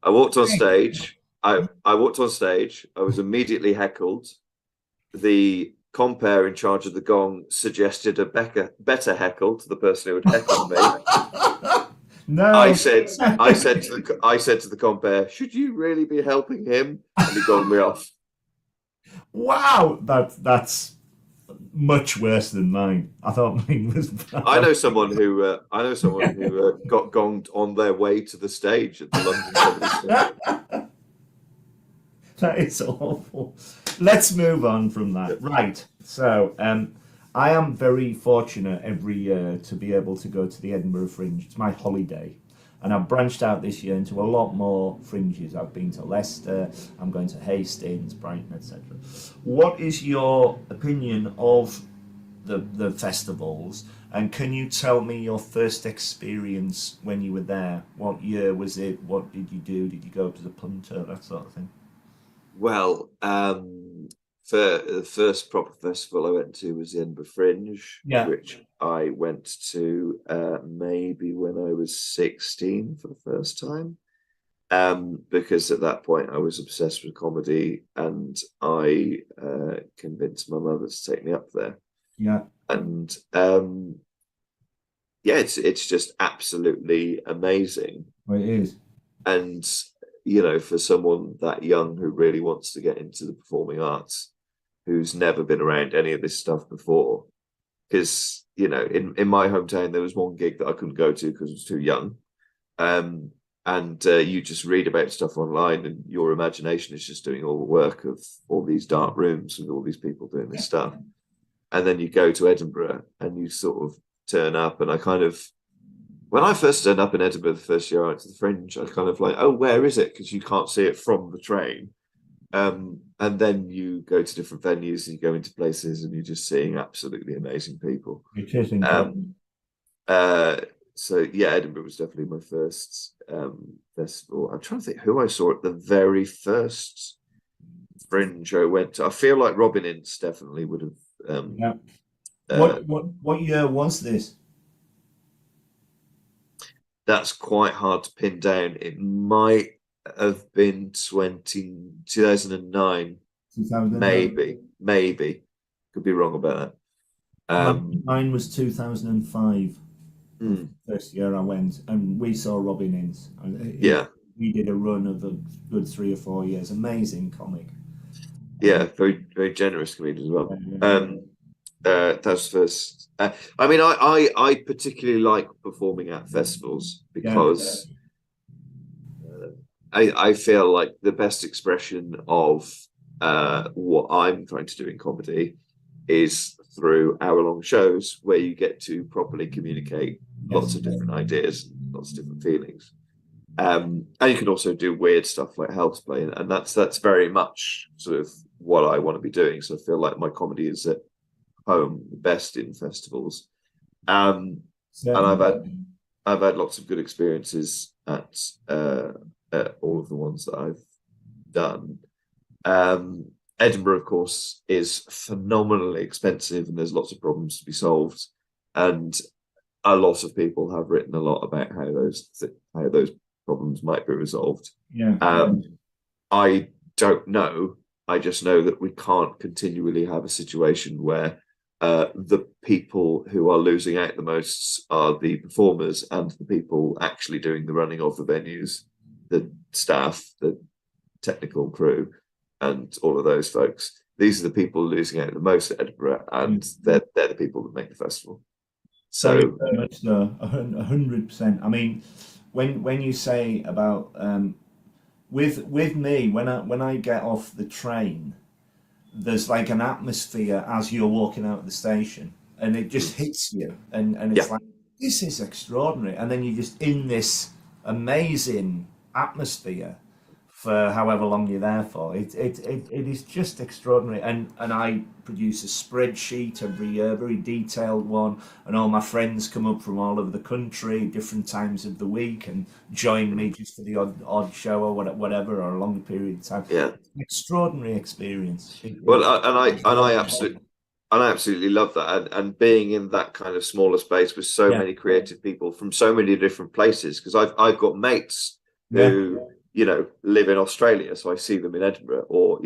I walked on stage. I walked on stage. I was immediately heckled. The compere in charge of the gong suggested a better heckle to the person who had heckled me. No, I said to the compere, should you really be helping him? And he gonged me off. Wow, that's much worse than mine. I thought mine was bad. I know someone who got gonged on their way to the stage at the London Comedy Store. That is awful. Let's move on from that. Right. So, I am very fortunate every year to be able to go to the Edinburgh Fringe. It's my holiday. And I've branched out this year into a lot more fringes. I've been to Leicester, I'm going to Hastings, Brighton, etc. What is your opinion of the festivals? And can you tell me your first experience when you were there? What year was it? What did you do? Did you go to the punter? That sort of thing. Well, for the first proper festival I went to was the Edinburgh Fringe, Yeah. which I went to maybe when I was 16 for the first time. Because at that point I was obsessed with comedy, and I convinced my mother to take me up there. Yeah. And yeah, it's just absolutely amazing. Well, it is. And for someone that young who really wants to get into the performing arts, who's never been around any of this stuff before, because in my hometown there was one gig that I couldn't go to because I was too young. And you just read about stuff online, and your imagination is just doing all the work of all these dark rooms with all these people doing this stuff. And then you go to Edinburgh and you sort of turn up, and when I first turned up in Edinburgh the first year I went to the Fringe, I kind of like, oh, where is it? Because you can't see it from the train. And then you go to different venues and you go into places and you're just seeing absolutely amazing people. It is incredible. So yeah, Edinburgh was definitely my first festival. I'm trying to think who I saw at the very first Fringe I went to. I feel like Robin Ince definitely would have. Yeah. What year was this? That's quite hard to pin down. It might have been 2009, 2009. maybe. Could be wrong about that. Mine was 2005. First year I went, and we saw Robin Ince. Yeah. We did a run of a good 3 or 4 years. Amazing comic. Yeah, very, very generous comedian as well. That's first. I mean, I particularly like performing at festivals because I feel like the best expression of what I'm trying to do in comedy is through hour-long shows where you get to properly communicate lots of different ideas, lots of different feelings. And you can also do weird stuff like house play, and that's very much sort of what I want to be doing. So I feel like my comedy is at home best in festivals. And I've had lots of good experiences at all of the ones that I've done. Edinburgh, of course, is phenomenally expensive, and there's lots of problems to be solved. And a lot of people have written a lot about how those problems might be resolved. I don't know. I just know that we can't continually have a situation where the people who are losing out the most are the performers and the people actually doing the running of the venues, the staff, the technical crew, and all of those folks. These are the people losing out the most at Edinburgh, and they're the people that make the festival. So very much so, 100%. I mean, when you say about with me, when I get off the train, there's like an atmosphere as you're walking out of the station, and it just hits you, and it's like, this is extraordinary, and then you're just in this amazing atmosphere for however long you're there for. It is just extraordinary, and I produce a spreadsheet every year, very detailed one, and all my friends come up from all over the country, different times of the week, and join me just for the odd show or whatever, or a longer period of time. Yeah, extraordinary experience. I absolutely love that, and being in that kind of smaller space with so many creative people from so many different places, because I've got mates who live in Australia, so I see them in Edinburgh, or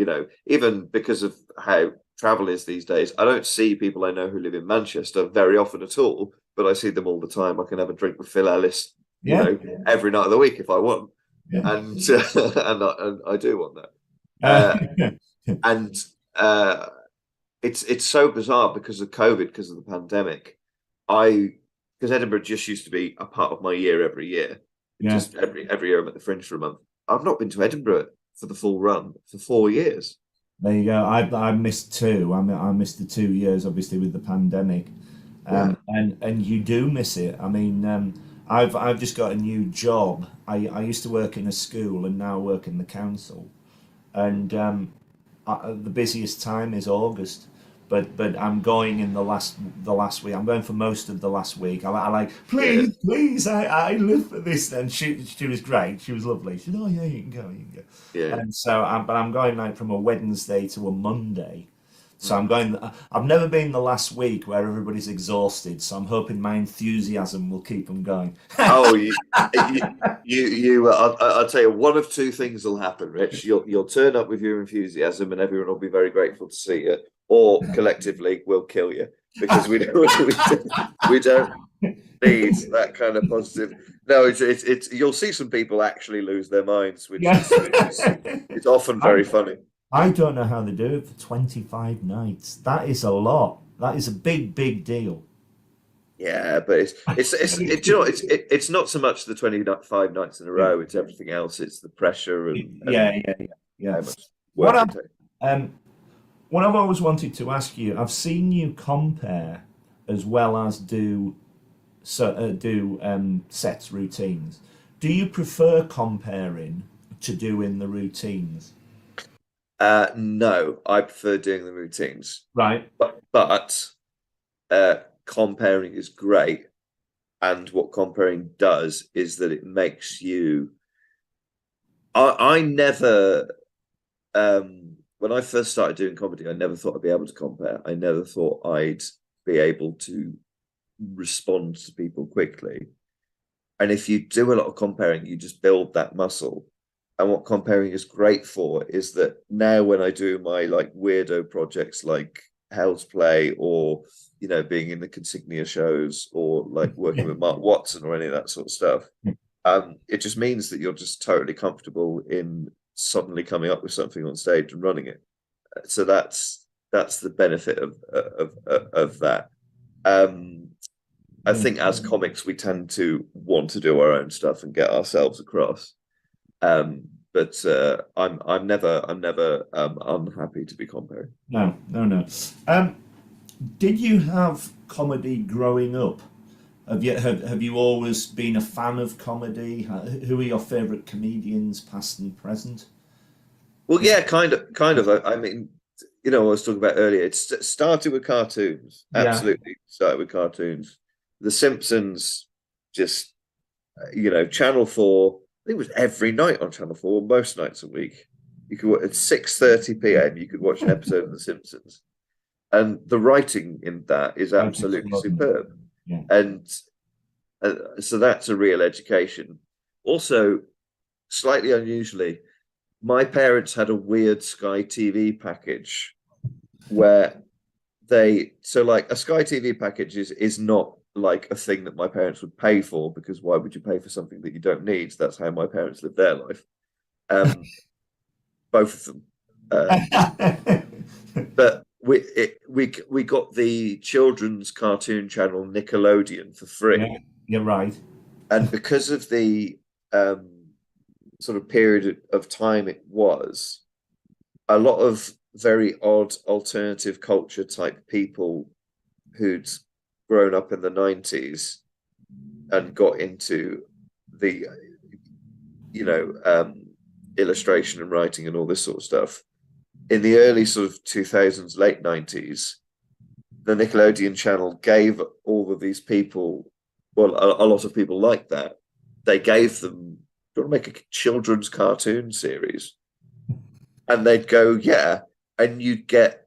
even because of how travel is these days, I don't see people I know who live in Manchester very often at all, but I see them all the time. I can have a drink with Phil Ellis every night of the week if I want, and and I do want that. And it's so bizarre because of COVID, because of the pandemic. Because Edinburgh just used to be a part of my year every year. Yeah. Just every year I'm at the Fringe for a month. I've not been to Edinburgh for the full run for 4 years. There you go. I missed two. I missed the 2 years, obviously, with the pandemic. Yeah. And you do miss it. I mean, I've just got a new job. I used to work in a school and now work in the council. And the busiest time is August. But I'm going in the last week. I'm going for most of the last week. I like, Yeah. please, I live for this. And she was great. She was lovely. She said, oh yeah, you can go, you can go. Yeah. And so, but I'm going like from a Wednesday to a Monday. So I'm Mm. going. I've never been the last week where everybody's exhausted. So I'm hoping my enthusiasm will keep them going. Oh, I'll tell you, one of two things will happen, Rich. You'll turn up with your enthusiasm, and everyone will be very grateful to see you, or collectively we'll kill you because we don't need that kind of positive. No, it's you'll see some people actually lose their minds, which Yeah. is it's often very funny. I don't know how they do it for 25 nights. That is a lot. That is a big, big deal. Yeah, but do you know what? It's not so much the 25 nights in a row, it's everything else. It's the pressure Yeah, and yeah, yeah, yeah. how much What work I've it takes. um, what I've always wanted to ask you, I've seen you compare as well as do sets routines. Do you prefer comparing to doing the routines? No, I prefer doing the routines, Right. but comparing is great. And what comparing does is that it makes you. I never, when I first started doing comedy, I never thought I'd be able to compare. I never thought I'd be able to respond to people quickly. And if you do a lot of comparing, you just build that muscle. And what comparing is great for is that now when I do my like weirdo projects like Hell's Play or being in the Consignia shows or like working with Mark Watson or any of that sort of stuff, it just means that you're just totally comfortable in suddenly coming up with something on stage and running it. So that's the benefit of that. Um, I Yeah. think as comics, we tend to want to do our own stuff and get ourselves across. But I'm never unhappy to be comparing. No, no, no. Um, did you have comedy growing up? Have you always been a fan of comedy? Who are your favourite comedians, past and present? Well, yeah, kind of. I mean, I was talking about earlier. It started with cartoons. Yeah. Absolutely, started with cartoons. The Simpsons, just Channel 4. I think it was every night on Channel 4, most nights a week. You could at 6:30 p.m. You could watch an episode of The Simpsons, and the writing in that is Right, absolutely extraordinary. superb. Yeah. And so that's a real education. Also, slightly unusually, my parents had a weird Sky TV package where like a Sky TV package is not like a thing that my parents would pay for, because why would you pay for something that you don't need? That's how my parents lived their life. Both of them. But we got the children's cartoon channel Nickelodeon for Yeah, free, you're right. and because of the sort of period of time it was, a lot of very odd alternative culture type people who'd grown up in the 90s and got into the illustration and writing and all this sort of stuff in the early sort of 2000s, late 90s. The Nickelodeon channel gave all of these people, well, a lot of people like that, they gave them, do you want to make a children's cartoon series? And they'd go, yeah. And you'd get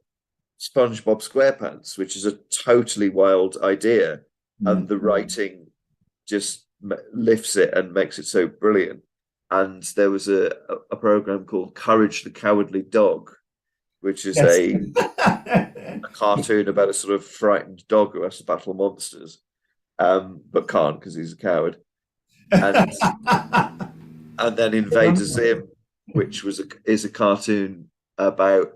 SpongeBob SquarePants, which is a totally wild idea. Mm. And the writing just lifts it and makes it so brilliant. And there was a program called Courage the Cowardly Dog, which is Yes. a cartoon about a sort of frightened dog who has to battle monsters, but can't because he's a coward. And and then Invader Zim, which is a cartoon about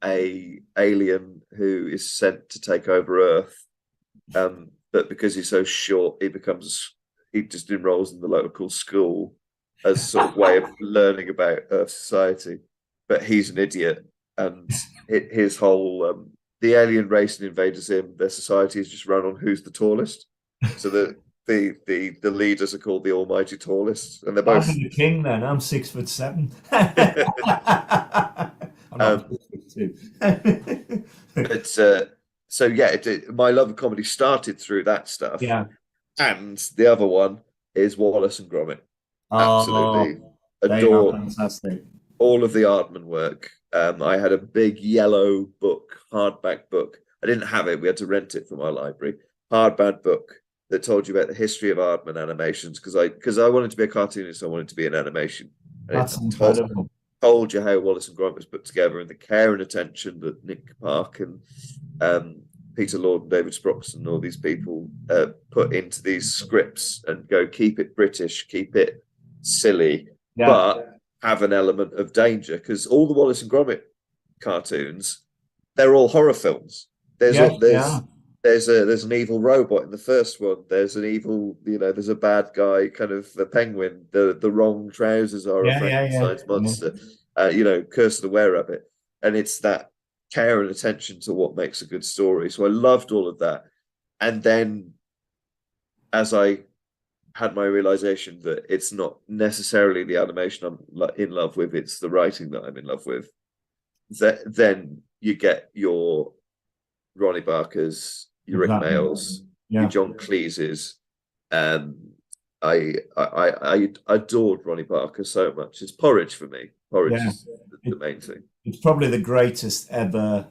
a alien who is sent to take over Earth. But because he's so short, he just enrolls in the local school as sort of way of learning about Earth society. But he's an idiot, and his whole the alien race invaders him. Their society is just run on who's the tallest. So the leaders are called the Almighty Tallest, and they're both. I'm the king then. I'm 6'7". I'm not um, 6'2". but so yeah, my love of comedy started through that stuff, Yeah. and the other one is Wallace and Gromit. Absolutely Oh, they are adore fantastic. all of the Aardman work. I had a big yellow book, hardback book. I didn't have it; we had to rent it from our library. Hardback book that told you about the history of Aardman animations because I wanted to be a cartoonist. I wanted to be in animation. And That's incredible. Told you how Wallace and Gromit was put together and the care and attention that Nick Park and Peter Lord and David Sproxton and all these people put into these scripts and go, keep it British, keep it silly, but have an element of danger, because all the Wallace and Gromit cartoons, they're all horror films. There's an evil robot in the first one. There's an evil, there's a bad guy, kind of a penguin. The wrong trousers are a Frankenstein's monster. Curse of the Were-Rabbit, and it's that care and attention to what makes a good story. So I loved all of that, and then as I had my realization that it's not necessarily the animation I'm in love with, it's the writing that I'm in love with. Then you get your Ronnie Barker's, your Rick Mayall's, your John Cleese's. I adored Ronnie Barker so much. It's Porridge for me. Porridge is the main thing. It's probably the greatest ever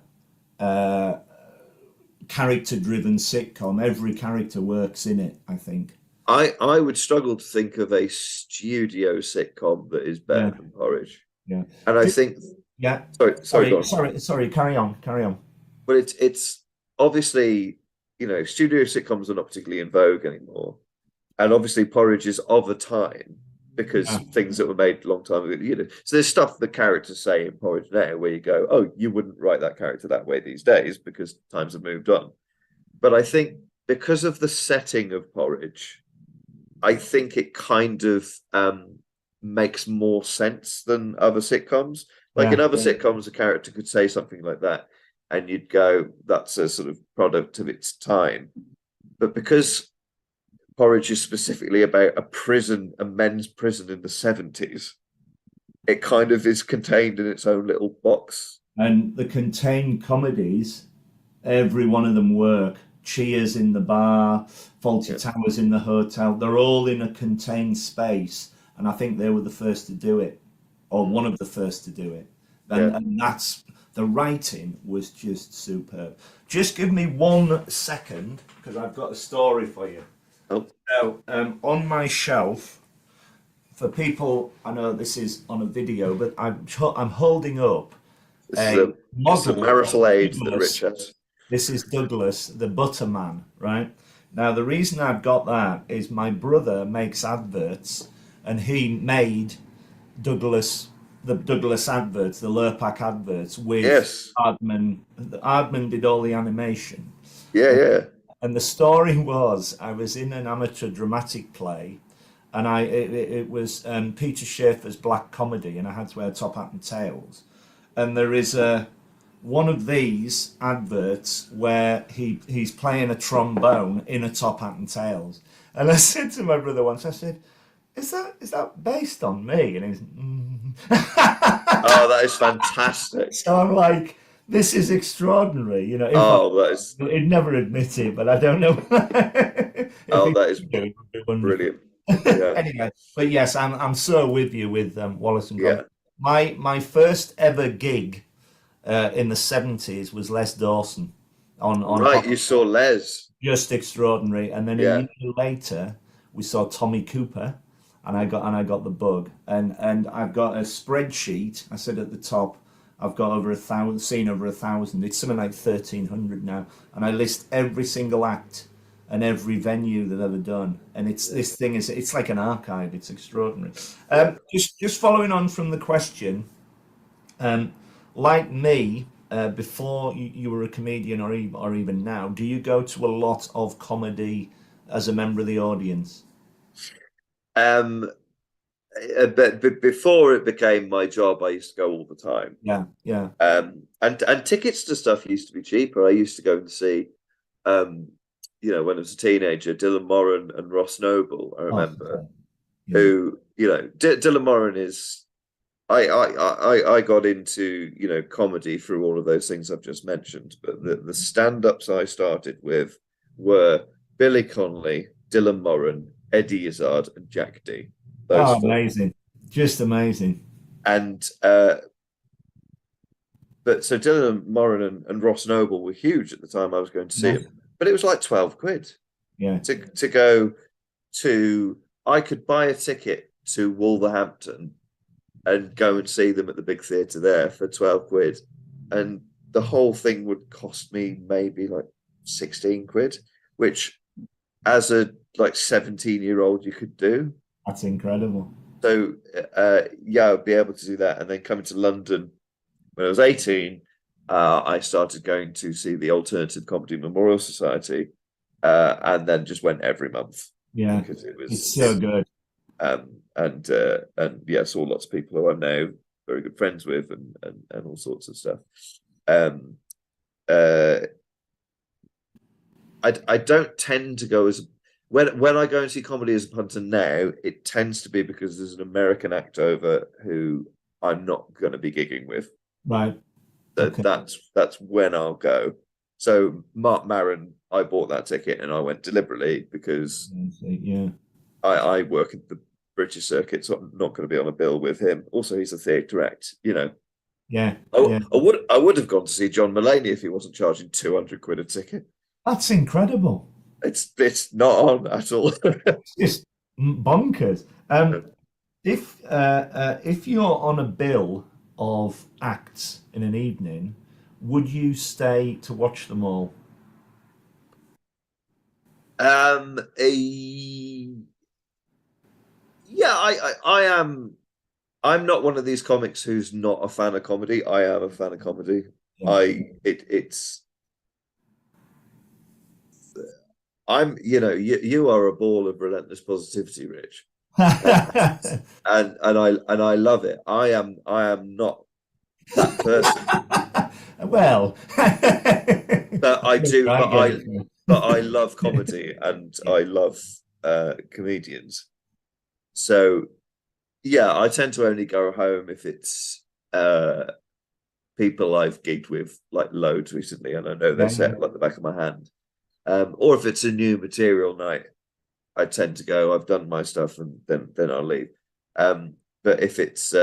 character-driven sitcom. Every character works in it, I think. I would struggle to think of a studio sitcom that is better than Porridge. Yeah, and I think. Yeah. Sorry. Carry on. But it's obviously, studio sitcoms are not particularly in vogue anymore, and obviously Porridge is of a time because things that were made a long time ago. So there's stuff that characters say in Porridge now where you go, oh, you wouldn't write that character that way these days because times have moved on. But I think because of the setting of Porridge, I think it kind of makes more sense than other sitcoms. Like in other sitcoms, a character could say something like that, and you'd go, that's a sort of product of its time. But because Porridge is specifically about a men's prison in the 70s, it kind of is contained in its own little box. And the contained comedies, every one of them work. Cheers in the bar, Fawlty Towers in the hotel, they're all in a contained space. And I think they were the first to do it, or one of the first to do it. And that's, the writing was just superb. Just give me 1 second, because I've got a story for you. Oh. So, on my shelf, for people, I know this is on a video, but I'm holding up a marital aid that Rich has. This is Douglas, the Butterman, right? Now, the reason I've got that is my brother makes adverts, and he made the Douglas adverts, the Lurpak adverts with Aardman. Aardman did all the animation. Yeah. And the story was, I was in an amateur dramatic play, and it was Peter Shaffer's Black Comedy, and I had to wear top hat and tails. And there is one of these adverts where he's playing a trombone in a top hat and tails. And I said to my brother once, I said, is that based on me? And he's oh, that is fantastic. So I'm like, this is extraordinary, that is. He'd never admit it, but I don't know. That is brilliant. Yeah. Anyway, but yes, I'm so with you with Wallace and Gromit. My first ever gig in the 70s was Les Dawson on right. You saw Les. Just extraordinary, and then a year later we saw Tommy Cooper. And I got the bug, and I've got a spreadsheet. I said at the top, I've got over 1,000, seen over 1,000. It's something like 1,300 now, and I list every single act and every venue that I've ever done. And it's like an archive. It's extraordinary. Just following on from the question, like me, before you were a comedian, or even now, do you go to a lot of comedy as a member of the audience? Um, but before it became my job, I used to go all the time. Yeah, yeah. And tickets to stuff used to be cheaper. I used to go and see, um, when I was a teenager, Dylan Moran and Ross Noble. I Oh, remember yeah, who, Dylan Moran is. I got into comedy through all of those things I've just mentioned, but the stand-ups I started with were Billy Connolly, Dylan Moran, Eddie Izzard, and Jack D. Those oh, four. amazing, just amazing. And but so Dylan Moran and Ross Noble were huge at the time I was going to see Yeah, them, but it was like 12 quid yeah, to go to. I could buy a ticket to Wolverhampton and go and see them at the big theatre there for 12 quid. And the whole thing would cost me maybe like 16 quid, which as a like 17-year-old you could do. that's incredible. So yeah, I'd be able to do that. And then coming to London when I was 18, I started going to see the Alternative Comedy Memorial Society, and then just went every month Yeah, because it was it's so good. And yeah, saw lots of people who I'm now very good friends with, and all sorts of stuff. Um, uh, I don't tend to go as when I go and see comedy as a punter now, it tends to be because there's an American act over who I'm not going to be gigging with. Right. Okay. That's when I'll go. So Mark Maron, I bought that ticket and I went deliberately because Yeah. I work at the British circuit, so I'm not going to be on a bill with him. Also, he's a theatre act, Yeah. I, Yeah. I would have gone to see John Mulaney if he wasn't charging 200 quid a ticket. That's incredible. It's not on at all. It's just bonkers. If you're on a bill of acts in an evening, would you stay to watch them all? um, a, yeah, I am. I'm not one of these comics who's not a fan of comedy. I am a fan of comedy. Yeah. It's you are a ball of relentless positivity, Rich, and I love it. I am not that person, Well, but I do. I But I love comedy and yeah. I love comedians. So yeah, I tend to only go home if it's people I've gigged with like loads recently, and I know their set like the back of my hand. Or if it's a new material night, I tend to go. I've done my stuff, and then I'll leave. But if it's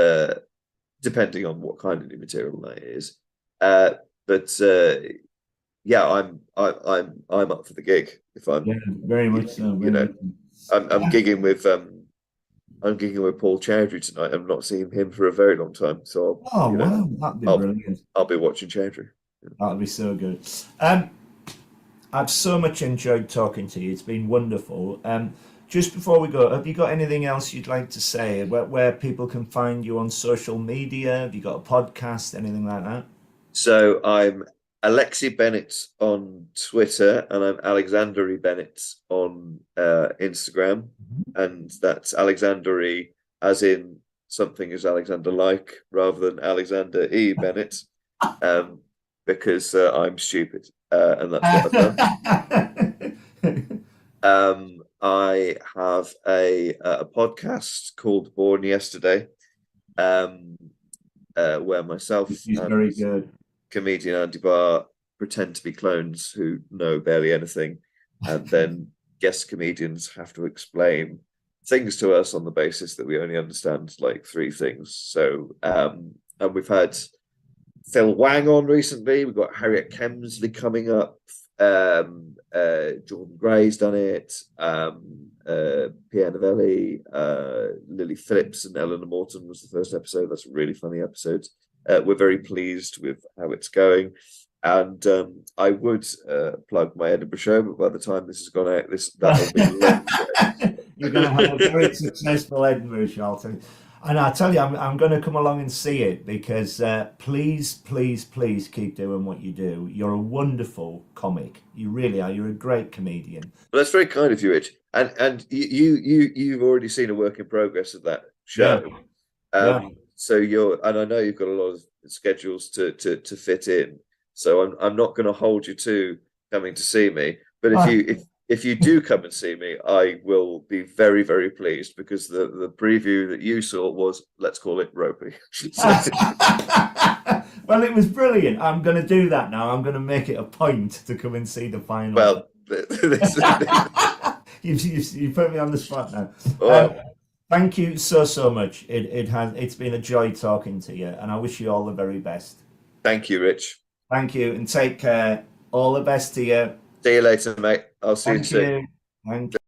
depending on what kind of new material night it is, but yeah, I'm up for the gig if I'm. Yeah, very much so. I'm gigging with Paul Chowdhury tonight. I've not seen him for a very long time, so Wow, that'd be brilliant. I'll be watching Chowdhury. That'd be so good. I've so much enjoyed talking to you. It's been wonderful. Just before we go, have you got anything else you'd like to say? Where people can find you on social media? Have you got a podcast? Anything like that? So I'm Alexi Bennett on Twitter, and I'm Alexander Bennett on Instagram, and that's Alexander as in something is Alexander like rather than Alexander E Bennett, because I'm stupid, and that's what I've done. I have a podcast called Born Yesterday, where myself He's very good. Comedian Andy Barr pretend to be clones who know barely anything, and then guest comedians have to explain things to us on the basis that we only understand like 3 things. So and we've had Phil Wang on recently. We've got Harriet Kemsley coming up. Jordan Gray's done it. Pierre Novelli, Lily Phillips, and Eleanor Morton was the first episode. That's a really funny episode. We're very pleased with how it's going. And I would plug my Edinburgh show, but by the time this has gone out, that'll be long. You're going to have a very successful Edinburgh show, I'll tell you. And I tell you, I'm going to come along and see it because please, please, please keep doing what you do. You're a wonderful comic. You really are. You're a great comedian. Well, that's very kind of you, Rich. And you've already seen a work in progress of that Yeah, show. yeah. So and I know you've got a lot of schedules to fit in. So I'm not going to hold you to coming to see me. But if you do come and see me, I will be very, very pleased because the preview that you saw was, let's call it, ropey. Well, it was brilliant. I'm going to do that now. I'm going to make it a point to come and see the final. Well, you put me on the spot now. Right. Thank you so much. It's been a joy talking to you, and I wish you all the very best. Thank you, Rich. Thank you, and take care. All the best to you. See you later, mate. I'll see you Thank soon. you. Thank you.